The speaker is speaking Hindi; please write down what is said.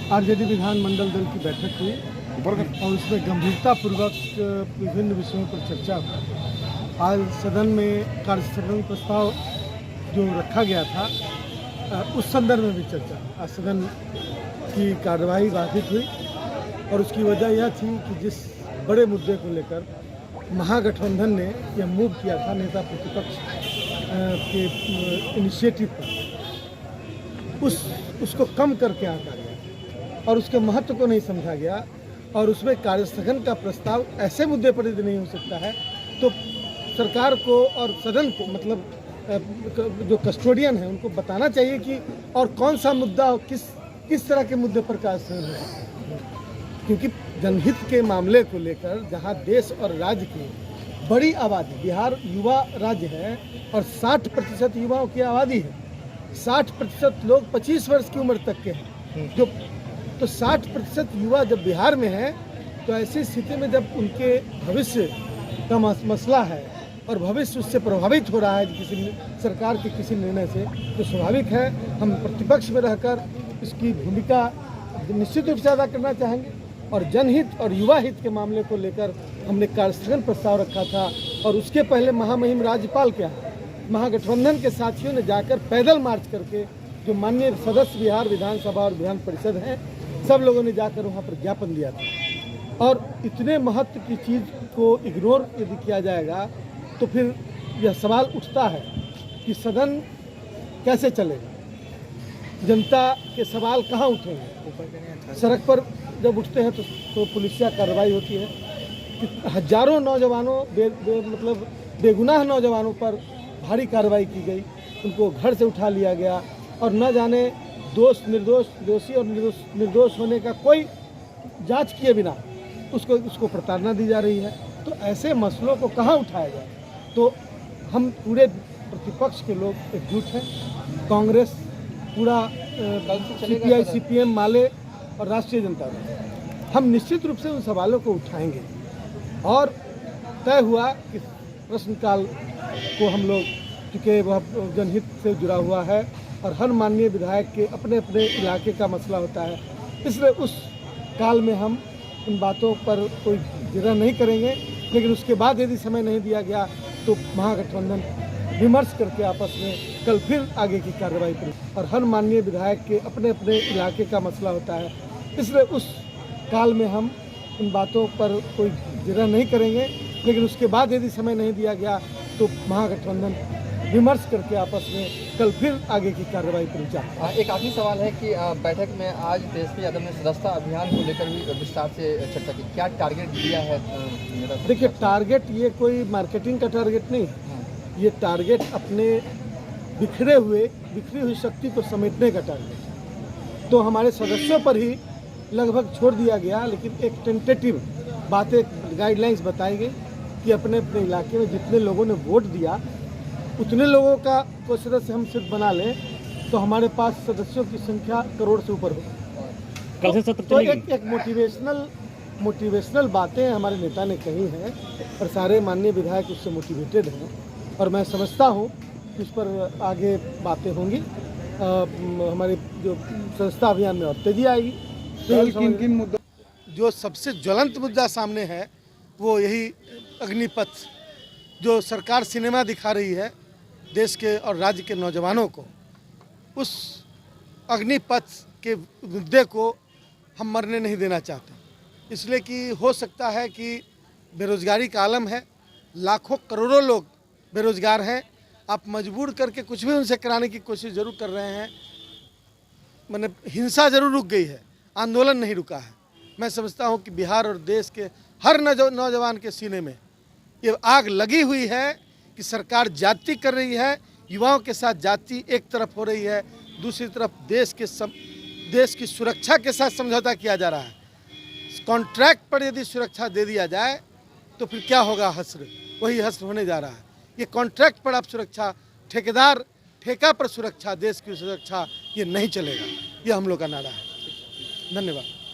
आरजेडी विधानमंडल दल की बैठक हुई और उसमें गंभीरतापूर्वक विभिन्न विषयों पर चर्चा हुई। आज सदन में कार्यस्थगन प्रस्ताव जो रखा गया था उस संदर्भ में भी चर्चा। आज सदन की कार्यवाही बाधित हुई और उसकी वजह यह थी कि जिस बड़े मुद्दे को लेकर महागठबंधन ने यह मूव किया था नेता प्रतिपक्ष के इनिशिएटिव पर, उसको कम करके आंका गया और उसके महत्व को नहीं समझा गया और उसमें कार्यस्थगन का प्रस्ताव ऐसे मुद्दे पर यदि नहीं हो सकता है तो सरकार को और सदन को, मतलब जो कस्टोडियन है उनको बताना चाहिए कि और कौन सा मुद्दा किस तरह के मुद्दे पर कार्यस्थगन हो सकता है। क्योंकि जनहित के मामले को लेकर जहां देश और राज्य की बड़ी आबादी, बिहार युवा राज्य है और 60% युवाओं की आबादी है, 60% लोग 25 वर्ष की उम्र तक के हैं, जो तो 60% युवा जब बिहार में है तो ऐसी स्थिति में जब उनके भविष्य का मसला है और भविष्य उससे प्रभावित हो रहा है किसी सरकार के किसी निर्णय से, तो स्वाभाविक है हम प्रतिपक्ष में रहकर इसकी भूमिका निश्चित रूप से अदा करना चाहेंगे। और जनहित और युवा हित के मामले को लेकर हमने कार्यस्थगन प्रस्ताव रखा था और उसके पहले महामहिम राज्यपाल के यहाँ महागठबंधन के साथियों ने जाकर पैदल मार्च करके, जो माननीय सदस्य बिहार विधानसभा और विधान परिषद हैं, सब लोगों ने जाकर वहाँ पर ज्ञापन दिया था। और इतने महत्व की चीज़ को इग्नोर यदि किया जाएगा तो फिर यह सवाल उठता है कि सदन कैसे चलेगा, जनता के सवाल कहाँ उठेंगे। सड़क पर जब उठते हैं तो पुलिसिया कार्रवाई होती है कि हजारों नौजवानों मतलब बेगुनाह नौजवानों पर भारी कार्रवाई की गई, उनको घर से उठा लिया गया और न जाने दोषी और निर्दोष होने का कोई जांच किए बिना उसको प्रताड़ना दी जा रही है। तो ऐसे मसलों को कहाँ उठाया जाए। तो हम पूरे प्रतिपक्ष के लोग एकजुट हैं, कांग्रेस पूरा CPI CPM माले और राष्ट्रीय जनता दल, हम निश्चित रूप से उन सवालों को उठाएंगे और तय हुआ कि प्रश्नकाल को हम लोग, चूँकि वह जनहित से जुड़ा हुआ है और हर माननीय विधायक के अपने अपने इलाके का मसला होता है, इसलिए उस काल में हम इन बातों पर कोई जिक्र नहीं करेंगे। लेकिन उसके बाद यदि समय नहीं दिया गया तो महागठबंधन विमर्श करके आपस में कल फिर आगे की कार्रवाई करें और हर माननीय विधायक के अपने अपने इलाके का मसला होता है, इसलिए उस काल में हम उन बातों पर कोई जिक्र नहीं करेंगे। लेकिन उसके बाद यदि समय नहीं दिया गया तो महागठबंधन विमर्श करके आपस में कल फिर आगे की कार्रवाई करी जाए। एक आखिरी सवाल है कि बैठक में आज तेजस्वी यादव ने सदस्यता अभियान को लेकर भी विस्तार से चर्चा की, क्या टारगेट दिया है? देखिए, टारगेट ये कोई मार्केटिंग का टारगेट नहीं है, ये टारगेट अपने बिखरी हुई शक्ति को समेटने का टारगेट है। तो हमारे सदस्यों पर ही लगभग छोड़ दिया गया, लेकिन एक टेंटेटिव बातें, गाइडलाइंस बताई गई कि अपने अपने इलाके में जितने लोगों ने वोट दिया उतने लोगों का को सदस्य हम सिर्फ बना लें तो हमारे पास सदस्यों की संख्या करोड़ से ऊपर हो। तो एक मोटिवेशनल बातें हमारे नेता ने कही हैं और सारे माननीय विधायक उससे मोटिवेटेड हैं और मैं समझता हूँ कि उस पर आगे बातें होंगी। हमारे जो सदस्यता अभियान में और तेजी आएगी। किन मुद्दों, जो सबसे ज्वलंत मुद्दा सामने है वो यही अग्निपथ, जो सरकार सिनेमा दिखा रही है देश के और राज्य के नौजवानों को, उस अग्निपथ के मुद्दे को हम मरने नहीं देना चाहते। इसलिए कि हो सकता है कि बेरोजगारी का आलम है, लाखों करोड़ों लोग बेरोजगार हैं, आप मजबूर करके कुछ भी उनसे कराने की कोशिश जरूर कर रहे हैं। मैंने हिंसा जरूर रुक गई है, आंदोलन नहीं रुका है। मैं समझता हूं कि बिहार और देश के हर नौजवान के सीने में ये आग लगी हुई है कि सरकार जाति कर रही है, युवाओं के साथ जाति एक तरफ हो रही है, दूसरी तरफ देश की सुरक्षा के साथ समझौता किया जा रहा है। कॉन्ट्रैक्ट पर यदि सुरक्षा दे दिया जाए तो फिर क्या होगा? हस्र, वही हस्र होने जा रहा है। ये कॉन्ट्रैक्ट पर आप सुरक्षा, ठेका पर सुरक्षा, देश की सुरक्षा, ये नहीं चलेगा। ये हम लोग का नारा है। धन्यवाद।